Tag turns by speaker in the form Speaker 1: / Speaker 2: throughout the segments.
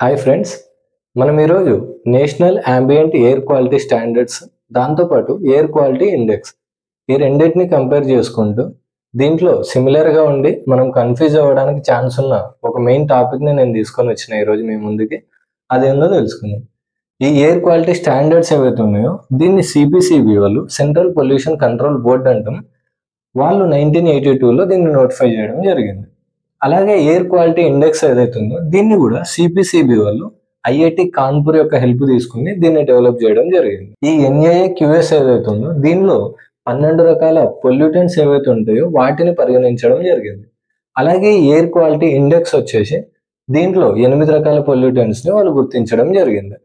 Speaker 1: Hi friends, మనం ఈరోజు national ambient air quality standards దాంతోపాటు ఎయిర్ క్వాలిటీ ఇండెక్స్ ఈ రెండింటిని కంపేర్ చేసుకుంటూ దీంట్లో సిమిలర్గా ఉండి మనం కన్ఫ్యూజ్ అవ్వడానికి ఛాన్స్ ఉన్న ఒక మెయిన్ టాపిక్ని నేను తీసుకొని వచ్చిన ఈరోజు మీ ముందుకి. అదేందో తెలుసుకుందాం. ఈ ఎయిర్ క్వాలిటీ స్టాండర్డ్స్ ఏవైతే ఉన్నాయో దీన్ని సిపిసిబి వాళ్ళు సెంట్రల్ పొల్యూషన్ కంట్రోల్ బోర్డ్ అంటాం. వాళ్ళు 1982లో దీన్ని నోటిఫై చేయడం జరిగింది. అలాగే ఎయిర్ క్వాలిటీ ఇండెక్స్ ఏదైతే ఉందో దీన్ని కూడా సిపిసిబి వాళ్ళు ఐఐటి కాన్పూర్ యొక్క హెల్ప్ తీసుకుని దీన్ని డెవలప్ చేయడం జరిగింది. ఈ ఎన్ఏఏ క్యూఎస్ ఏదైతే ఉందో దీనిలో 12 రకాల పొల్యూటెంట్స్ ఏవైతే ఉంటాయో వాటిని పరిగణించడం జరిగింది. అలాగే ఎయిర్ క్వాలిటీ ఇండెక్స్ వచ్చేసి దీంట్లో 8 రకాల పొల్యూటెంట్స్ ని వాళ్ళు గుర్తించడం జరిగింది.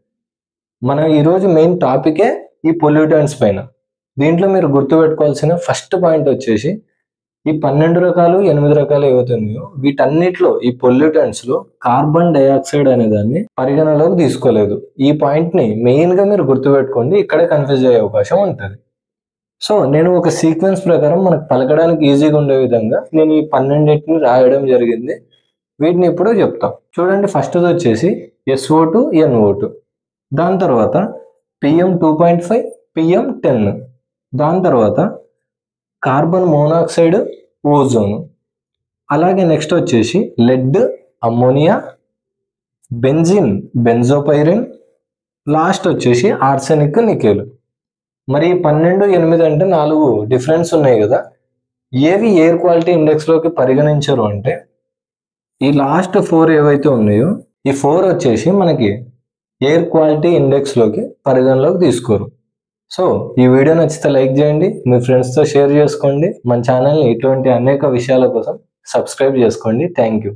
Speaker 1: మన ఈరోజు మెయిన్ టాపికే ఈ పొల్యూటెంట్స్ పైన. దీంట్లో మీరు గుర్తుపెట్టుకోవాల్సిన ఫస్ట్ పాయింట్ వచ్చేసి ఈ 12 రకాలు 8 రకాలు ఏవైతే ఉన్నాయో వీటన్నిటిలో ఈ పొల్యూటెంట్స్ లో కార్బన్ డైఆక్సైడ్ అనే దాన్ని పరిగణలోకి తీసుకోలేదు. ఈ పాయింట్ ని మెయిన్ గా మీరు గుర్తుపెట్టుకోండి, ఇక్కడే కన్ఫ్యూజ్ అయ్యే అవకాశం ఉంటుంది. సో నేను ఒక సీక్వెన్స్ ప్రకారం మనకు పలకడానికి ఈజీగా ఉండే విధంగా నేను ఈ 12ని రాయడం జరిగింది. వీటిని ఇప్పుడు చెప్తాం. చూడండి, ఫస్ట్ వచ్చేసి SO2 NO2, దాని తర్వాత PM2.5 PM10, దాని తర్వాత కార్బన్ మోనాక్సైడ్ ఓజోన్, అలాగే నెక్స్ట్ వచ్చేసి లెడ్ అమ్మోనియా, బెంజిన్ బెంజోపైరిన్, లాస్ట్ వచ్చేసి ఆర్సెనిక్ నికెల్. మరి 12, 8 అంటే 4 డిఫరెన్స్ ఉన్నాయి కదా. ఏవి ఎయిర్ క్వాలిటీ ఇండెక్స్ లోకి పరిగణించరు అంటే ఈ లాస్ట్ 4 ఏవైతే ఉన్నాయో ఈ 4 వచ్చేసి మనకి ఎయిర్ క్వాలిటీ ఇండెక్స్ లోకి పరిగణలోకి తీసుకోరు. సో ఈ వీడియో నచ్చితే లైక్ చేయండి, మీ ఫ్రెండ్స్తో షేర్ చేసుకోండి. మన ఛానల్ని ఇటువంటి అనేక విషయాల కోసం సబ్స్క్రైబ్ చేసుకోండి. Thank you.